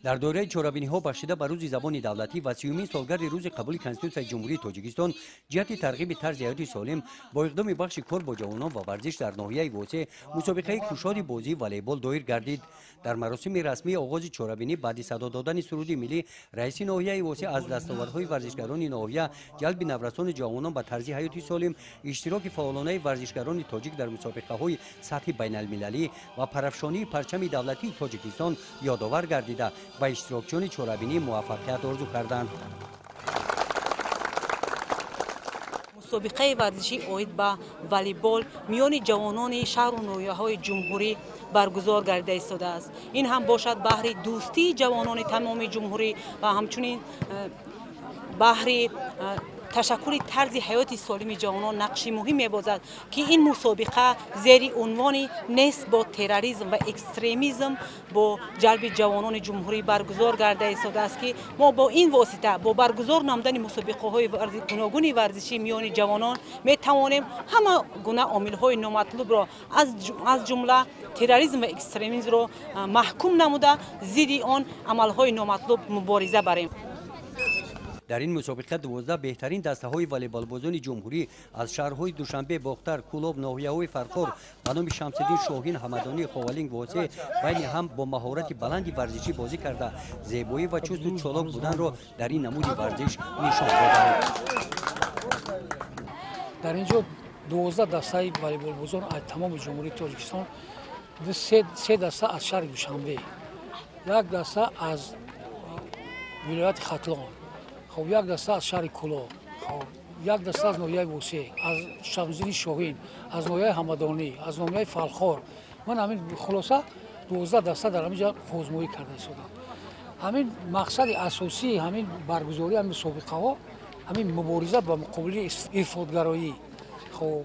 در دوره چهاربینی‌ها بخشیده به روز زبان دولتی و 30مین سالگرد روز قبول کنستیتوسیای جمهوری تاجیکستان جهت ترغیب طرز حیات سالم با اقدام بخش کار با جوانان و ورزش در ناحیه واسع مسابقه گشاد بازی والیبال دایر گردید. در مراسم رسمی آغاز چهاربینی بعد صدا دادن سرود ملی رئیس ناحیه واسع از دستاوردهای ورزشکاران ناحیه جلب نورسان جوانان به طرز حیات سالم، اشتراک فعالانه ورزشکاران تاجیک در مسابقه‌های سطح بین‌المللی و پرافشانی پرچم دولتی تاجیکستان یادآور گردیده و اشتراکچیان چهاربینی موفقیت آرزو کردند. مسابقه ورزشی اوید به والیبال میان جوانان شهر و ناحیه‌های جمهوری برگزار گردیده ایستاده است. این هم باشد بهر دوستی جوانان تمام جمهوری و همچنین بهر تشکل طرز حیات سالم جوانان نقشی مهم می‌بازد که این مسابقه زیر عنوان نیست با تروریسم و اکستریمیسم با جلب جوانان جمهوری برگزار گردیده ایستاده است که ما با این واسطه با برگزار نمودن مسابقه‌های گوناگون ورزشی میان جوانان می‌توانیم همه گونه عامل‌های نامطلوب را از جمله تروریسم و اکستریمیسم را محکوم نموده ضد آن عمل‌های نامطلوب مبارزه بریم. در این مسابقه 12 بهترین دسته‌های والیبال بازان جمهوری از شهرهای دوشنبه، باختر، کولاب، ناحیه‌های فرخار و نام شمس‌الدین شاهین حمدانی خوالینگ واسع بین هم با مهارت بلندی ورزشی بازی کرده زیبایی و چست و چالاک بودن را در این نمود ورزش نشان دادند. در اینجا 12 دسته والیبال بازان از تمام جمهوری تاجیکستان، سه دسته از شهر دوشنبه، یک دسته از ولایت ختلان، خب یک دسته از شهر کولاب، خب یک دسته از ناحیه واسع، از شمس‌الدین شاهین، از ناحیه حمدانی، از ناحیه فرخار. من همین خلاصه 12 دسته در اینجا آزمایش کرده شدم. همین مقصد اساسی همین برگزاری همین مسابقه ها همین مبارزه با مقابل افراطگرایی. خب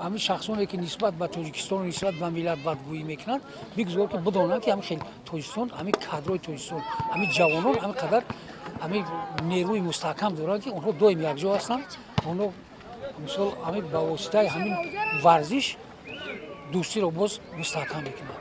همین شخصانی که نسبت به تاجیکستان و نسبت به ملت بدگویی میکنند بگذار که بدانند که همین خیلی تاجیکستان همین کادرهای تاجیکستان همین جوانان همین قدر همین نیروی مستحکم دارند که اونها دویم یک جا هستند. اونها مثلا همین با واسطه همین ورزش دوستی رو باز مستحکم میکنند.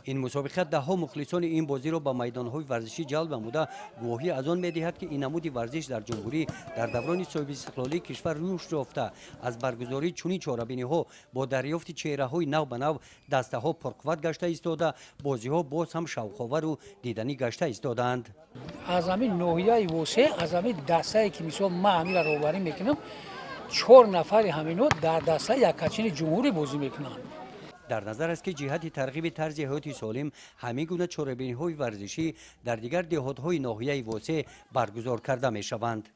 این مسابقه ده‌ها مخلصان این بازی را به میدان‌های ورزشی جلب نموده گواهی از آن می‌دهد که این نمود ورزش در جمهوری در دوران صاحب استقلالی کشور رشد یافته. از برگزاری چنین چهاربینی‌ها با دریافت چهره‌های نو به نو دسته‌ها پرقوت گشته ایستاده، بازی‌ها باز هم شوق‌آور و دیدنی گشته ایستادند. از همین ناحیه واسع از همین دسته‌ای که مثلا من همین را راهبری میکنم 4 نفر همینو در دسته یکاچین جمهوری بازی میکنند. در نظر است که جهت ترغیب طرز حیات سالم همه گونه چهاربینی‌های ورزشی در دیگر دهات‌های ناحیه واسع برگزار کرده می‌شوند.